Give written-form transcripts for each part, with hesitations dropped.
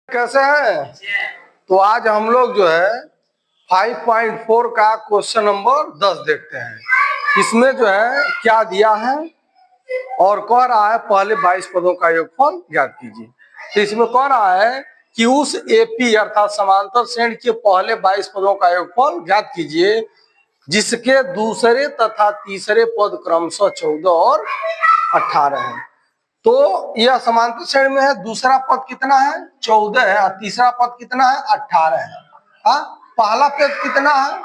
कैसे हैं? तो आज हम लोग जो है 5.4 का क्वेश्चन नंबर 10 देखते हैं। इसमें जो है क्या दिया है और कह रहा है पहले 22 पदों का योगफल ज्ञात कीजिए। तो इसमें कह रहा है कि उस एपी अर्थात समांतर श्रेणी के पहले 22 पदों का योगफल ज्ञात कीजिए जिसके दूसरे तथा तीसरे पद क्रमशः 14 और 18 है। तो यह समांतर श्रेणी में है। दूसरा पद कितना है? 14 है और तीसरा पद कितना है? 18 है। हाँ, पहला पद कितना है?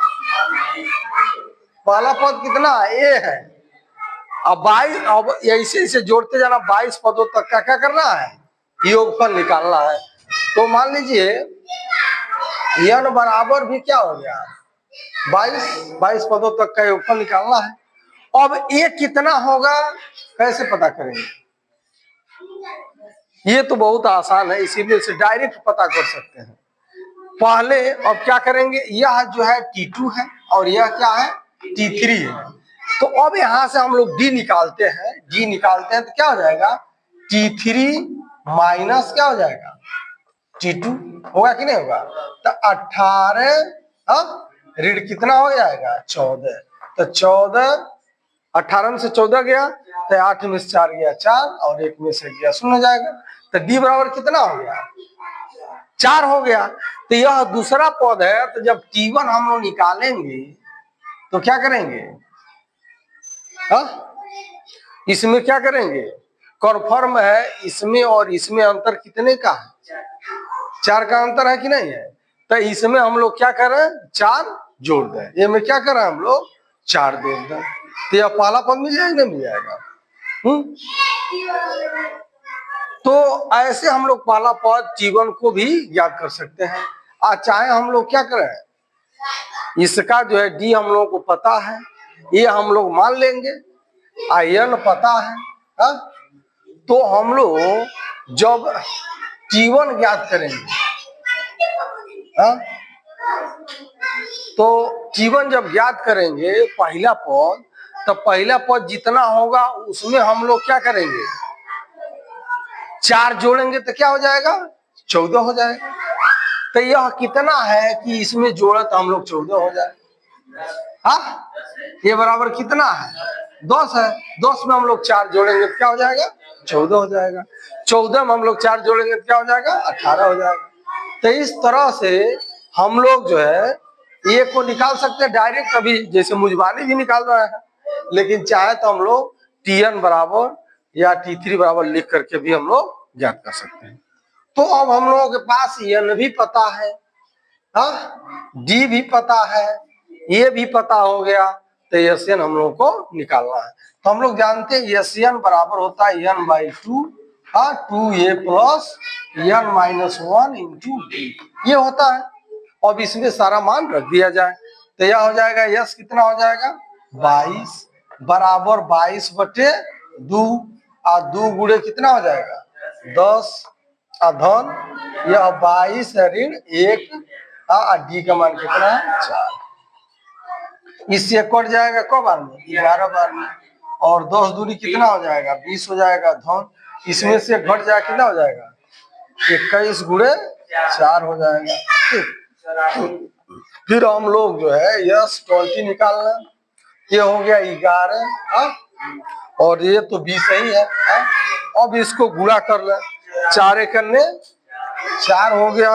पहला पद कितना है? ए है। अब 22, अब ऐसे ऐसे जोड़ते जाना 22 पदों तक का क्या करना है? योगफल निकालना है। तो मान लीजिए n बराबर भी क्या हो गया? 22 पदों तक का योगफल निकालना है। अब ए कितना होगा कैसे पता करेंगे? ये तो बहुत आसान है, इसीलिए इसे डायरेक्ट पता कर सकते हैं। पहले अब क्या करेंगे, यह जो है T2 है और यह क्या है? T3 है। तो अब यहां से हम लोग D निकालते हैं। D निकालते हैं तो क्या हो जाएगा? T3 माइनस क्या हो जाएगा? T2 होगा कि नहीं होगा? तो 18 ऋण कितना हो जाएगा? 14। तो 14, 18 में से 14 गया तो 8 में से 4 गया 4 और 1 में से गया 0 हो जाएगा। तो D बराबर कितना हो गया? 4 हो गया। तो यह दूसरा पद है। तो जब T1 हम लोग निकालेंगे तो क्या करेंगे? इसमें क्या करेंगे? कन्फर्म है इसमें और इसमें अंतर कितने का है? 4 का अंतर है कि नहीं है? तो इसमें हम लोग क्या कर रहे हैं? 4 जोड़ दें। ये में क्या कर रहे हैं हम लोग? 4 जोड़ दें। तो यह पहला पद मिल जाएगा नहीं मिल जाएगा? तो ऐसे हम लोग पहला पद T1 को भी ज्ञात कर सकते हैं। चाहे हम लोग क्या करें, इसका जो है D हम लोगों को पता है, ये हम लोग मान लेंगे, n पता है। तो हम लोग जब T1 ज्ञात करेंगे, तो T1 जब ज्ञात करेंगे पहला पद, तो पहला पद जितना होगा उसमें हम लोग क्या करेंगे? 4 जोड़ेंगे तो क्या हो जाएगा? 14 हो जाएगा। तो यह कितना है कि इसमें जोड़े तो हम लोग 14 हो जाए। ये बराबर कितना है? 10 है। 10 में हम लोग 4 जोड़ेंगे तो क्या हो जाएगा? 14 हो जाएगा। 14 में हम लोग 4 जोड़ेंगे तो क्या हो जाएगा? 18 हो जाएगा। तो इस तरह से हम लोग जो है ये को निकाल सकते हैं डायरेक्ट, अभी जैसे मुजबानी भी निकाल रहा है, लेकिन चाहे तो हम लोग Tn बराबर या T3 बराबर लिख करके भी हम लोग ज्ञात कर सकते हैं। तो अब हम लोगों के पास n भी पता है, D भी पता है, ये भी पता हो गया। तो Sn हम लोग को निकालना है। तो हम लोग जानते हैं Sn बराबर होता है n/2 2a plus n-1 into D, ये होता है। अब इसमें सारा मान रख दिया जाए तो यह हो जाएगा यस कितना हो जाएगा? 22 बराबर 22/2 और 2 गुणे कितना हो जाएगा? 10 धन यह 22 ऋण 1 D का मान कितना है? 4। इससे कट जाएगा कब बार में? 11 बार में। और 10 दूनी कितना हो जाएगा? 20 हो जाएगा धन। इसमें से घट जाए कितना हो जाएगा? 21 गुणे 4 हो जाएगा। ठीक, फिर हम लोग जो है यस 20 निकालना। ये हो गया 11 और ये तो 20 ही है। अब इसको गुणा कर ले, 4 एकने 4 हो गया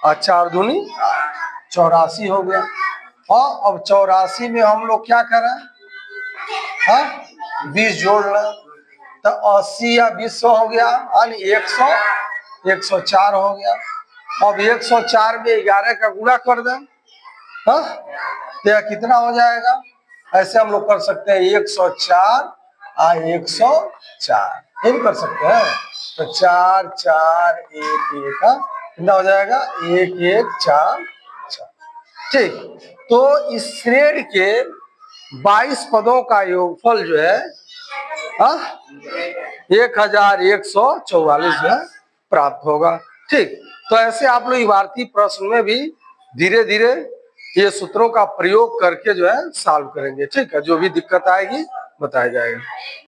और 4 दूनी 84 हो गया। अब 84 में हम लोग क्या करें? 20 जोड़ लें तो 80 या 20 हो गया, 104 हो गया। अब 104 में 11 का गुणा कर दें तो यह कितना हो जाएगा? ऐसे हम लोग कर सकते हैं 104 और 104 ये भी कर सकते हैं। तो 4 4 1 1 कितना हो जाएगा? 1 1 4 4। ठीक, तो इस श्रेणी के 22 पदों का योगफल जो है 1144 जो है प्राप्त होगा। ठीक, तो ऐसे आप लोग इबारती प्रश्न में भी धीरे धीरे ये सूत्रों का प्रयोग करके जो है सॉल्व करेंगे। ठीक है, जो भी दिक्कत आएगी बताया जाएगा।